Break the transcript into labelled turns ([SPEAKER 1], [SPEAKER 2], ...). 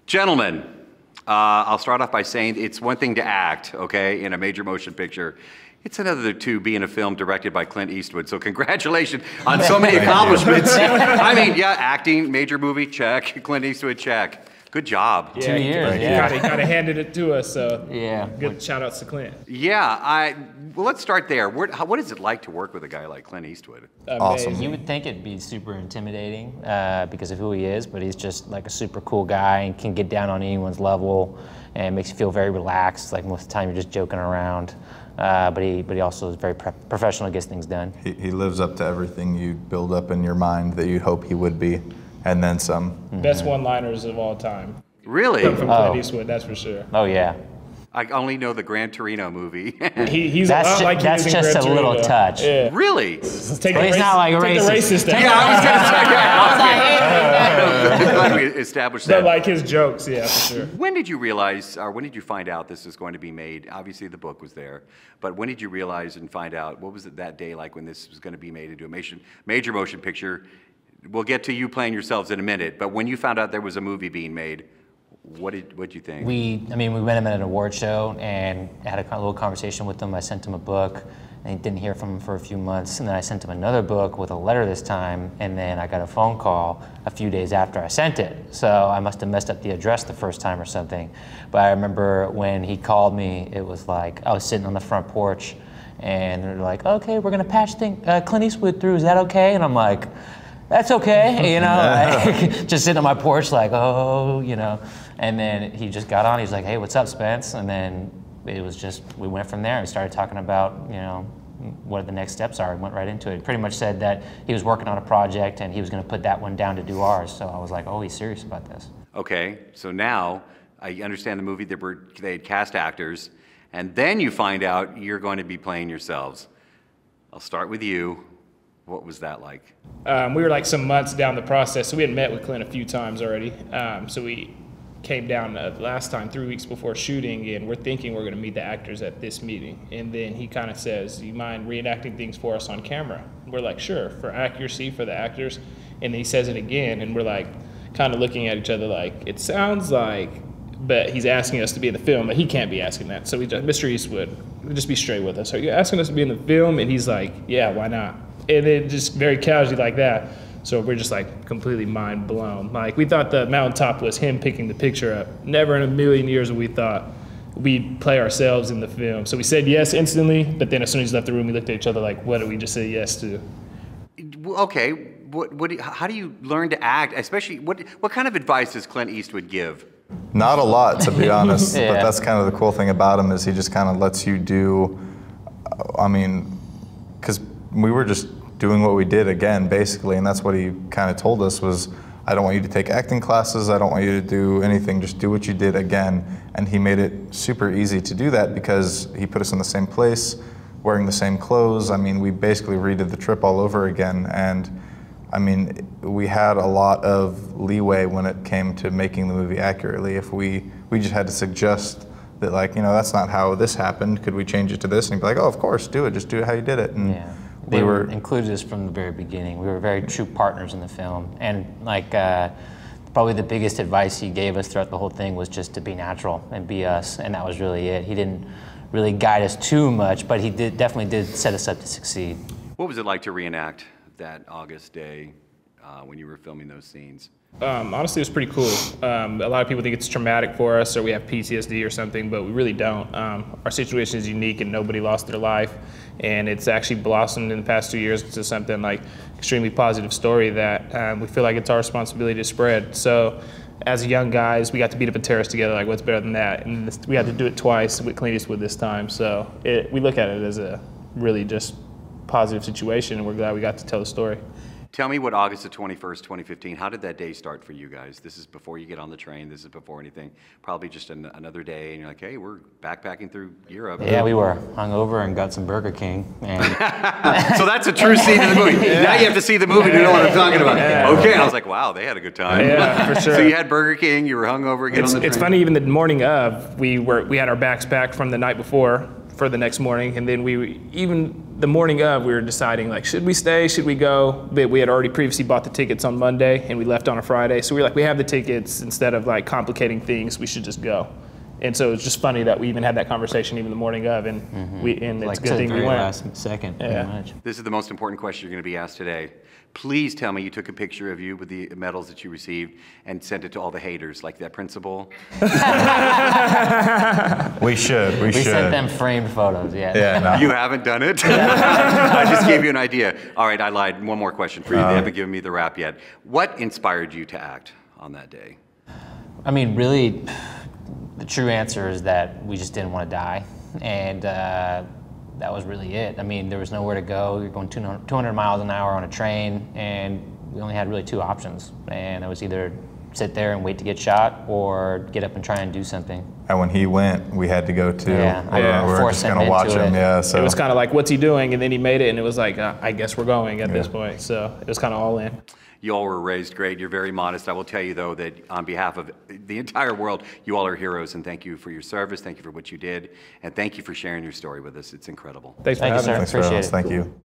[SPEAKER 1] Gentlemen, I'll start off by saying it's one thing to act, okay, in a major motion picture. It's another to be in a film directed by Clint Eastwood. So congratulations on so many accomplishments. I mean, yeah, acting, major movie, check. Clint Eastwood, check. Good job.
[SPEAKER 2] Yeah,
[SPEAKER 3] 2 years, yeah.
[SPEAKER 2] He kind of handed it to us, so
[SPEAKER 3] yeah.
[SPEAKER 2] Good shout outs to Clint.
[SPEAKER 1] Yeah, well, let's start there. What is it like to work with a guy like Clint Eastwood?
[SPEAKER 3] Awesome. You would think it'd be super intimidating because of who he is, but he's just like a super cool guy and can get down on anyone's level and makes you feel very relaxed. Like most of the time you're just joking around. But he also is very professional, gets things done.
[SPEAKER 4] He lives up to everything you build up in your mind that you'd hope he would be, and then some.
[SPEAKER 2] Best one-liners of all time.
[SPEAKER 1] Really?
[SPEAKER 2] Come from Clint Eastwood, that's for sure.
[SPEAKER 3] Oh yeah.
[SPEAKER 1] I only know the Gran Torino movie.
[SPEAKER 2] He's a lot like
[SPEAKER 3] that's just a little touch.
[SPEAKER 2] Yeah.
[SPEAKER 1] Really?
[SPEAKER 2] Take
[SPEAKER 3] but he's not like a
[SPEAKER 2] take
[SPEAKER 3] racist.
[SPEAKER 2] The racist out.
[SPEAKER 1] Yeah, I was going to say. Glad we established that.
[SPEAKER 2] But like his jokes, yeah, for sure.
[SPEAKER 1] When did you realize, or when did you find out this was going to be made? Obviously, the book was there, but when did you realize and find out? What was it that day like when this was going to be made into a major motion picture? We'll get to you playing yourselves in a minute, but when you found out there was a movie being made, what'd you think?
[SPEAKER 3] We met him at an award show and had a little conversation with him. I sent him a book, and didn't hear from him for a few months. And then I sent him another book with a letter this time, and then I got a phone call a few days after I sent it. So I must have messed up the address the first time or something. But I remember when he called me, it was like I was sitting on the front porch, and they're like, "Okay, we're gonna patch Clint Eastwood through. Is that okay?" And I'm like, "That's okay," you know, just sitting on my porch like, "Oh," you know. And then he just got on. He's like, "Hey, what's up, Spence?" And then it was just, we went from there and started talking about, you know, what the next steps are. We went right into it. Pretty much said that he was working on a project and he was going to put that one down to do ours. So I was like, oh, he's serious about this.
[SPEAKER 1] Okay, so now I understand the movie, they had cast actors, and then you find out you're going to be playing yourselves. I'll start with you. What was that like?
[SPEAKER 2] We were like some months down the process, so we had met with Clint a few times already. So we came down last time 3 weeks before shooting, and we're thinking we're going to meet the actors at this meeting. And then he kind of says, "Do you mind reenacting things for us on camera?" We're like, "Sure, for accuracy, for the actors." And then he says it again, and we're like kind of looking at each other like, it sounds like, but he's asking us to be in the film, but he can't be asking that. So we just, "Mr. Eastwood, just be straight with us. Are you asking us to be in the film?" And he's like, "Yeah, why not?" And then just very casually like that. So we're just like completely mind blown. Like we thought the mountaintop was him picking the picture up. Never in a million years would we thought we'd play ourselves in the film. So we said yes instantly, but then as soon as he left the room, we looked at each other like, what did we just say yes to?
[SPEAKER 1] Okay, how do you learn to act? Especially, what kind of advice does Clint Eastwood give?
[SPEAKER 4] Not a lot, to be honest,
[SPEAKER 3] Yeah.
[SPEAKER 4] but that's kind of the cool thing about him is he just kind of lets you do, I mean, because we were just doing what we did again, basically, and that's what he kind of told us was, I don't want you to take acting classes, I don't want you to do anything, just do what you did again. And he made it super easy to do that because he put us in the same place, wearing the same clothes. I mean, we basically redid the trip all over again, and I mean, we had a lot of leeway when it came to making the movie accurately. If we just had to suggest that, like, you know, that's not how this happened, could we change it to this? And he'd be like, oh, of course, do it, just do it how you did it. And
[SPEAKER 3] yeah. They were included us from the very beginning. We were very true partners in the film. And like, probably the biggest advice he gave us throughout the whole thing was just to be natural and be us, and that was really it. He didn't really guide us too much, but he definitely did set us up to succeed.
[SPEAKER 1] What was it like to reenact that August day when you were filming those scenes?
[SPEAKER 2] Honestly, it was pretty cool. A lot of people think it's traumatic for us or we have PTSD or something, but we really don't. Our situation is unique and nobody lost their life, and it's actually blossomed in the past 2 years into something like extremely positive story that we feel like it's our responsibility to spread. So as young guys, we got to beat up a terrorist together, like what's better than that? And we had to do it twice with Clint Eastwood this time. So we look at it as a really just positive situation, and we're glad we got to tell the story.
[SPEAKER 1] Tell me what August the 21st, 2015, how did that day start for you guys? This is before you get on the train, this is before anything. Probably just another day, and you're like, hey, we're backpacking through Europe.
[SPEAKER 3] Yeah, we were hungover and got some Burger King. And
[SPEAKER 1] so that's a true scene in the movie. Yeah. Now you have to see the movie to know what I'm talking about. Yeah. Okay, I was like, wow, they had a good time.
[SPEAKER 2] Yeah, for sure.
[SPEAKER 1] So you had Burger King, you were hungover, get on the train.
[SPEAKER 2] It's funny, even the morning of, we had our bags packed from the night before, for the next morning. And then even the morning of, we were deciding, like, should we stay, should we go? But we had already previously bought the tickets on Monday, and we left on a Friday. So we were like, we have the tickets, instead of like complicating things, we should just go. And so it's just funny that we even had that conversation even the morning of, and and it's
[SPEAKER 3] Like
[SPEAKER 2] a good thing we went.
[SPEAKER 3] last second, pretty much.
[SPEAKER 1] This is the most important question you're going to be asked today. Please tell me you took a picture of you with the medals that you received and sent it to all the haters, like that principal.
[SPEAKER 4] We should.
[SPEAKER 3] We sent them framed photos, yeah.
[SPEAKER 4] Yeah, no.
[SPEAKER 1] You haven't done it? I just gave you an idea. All right, I lied. One more question for you. They haven't given me the rap yet. What inspired you to act on that day?
[SPEAKER 3] I mean, really, the true answer is that we just didn't want to die, and that was really it. I mean, there was nowhere to go. You're going 200 miles an hour on a train, and we only had really two options, and it was either sit there and wait to get shot or get up and try and do something.
[SPEAKER 4] And when he went, we had to go too.
[SPEAKER 3] Yeah,
[SPEAKER 4] we were just going to watch him. Yeah, so
[SPEAKER 2] It was kind of like, what's he doing? And then he made it, and it was like, I guess we're going at this point. So it was kind of all in.
[SPEAKER 1] You all were raised great. You're very modest. I will tell you, though, that on behalf of the entire world, you all are heroes, and thank you for your service. Thank you for what you did, and thank you for sharing your story with us. It's incredible.
[SPEAKER 2] Thanks for
[SPEAKER 3] Thank you,
[SPEAKER 2] having
[SPEAKER 3] sir.
[SPEAKER 2] us.
[SPEAKER 4] thanks for having
[SPEAKER 3] Appreciate
[SPEAKER 4] us.
[SPEAKER 3] it.
[SPEAKER 4] Thank you.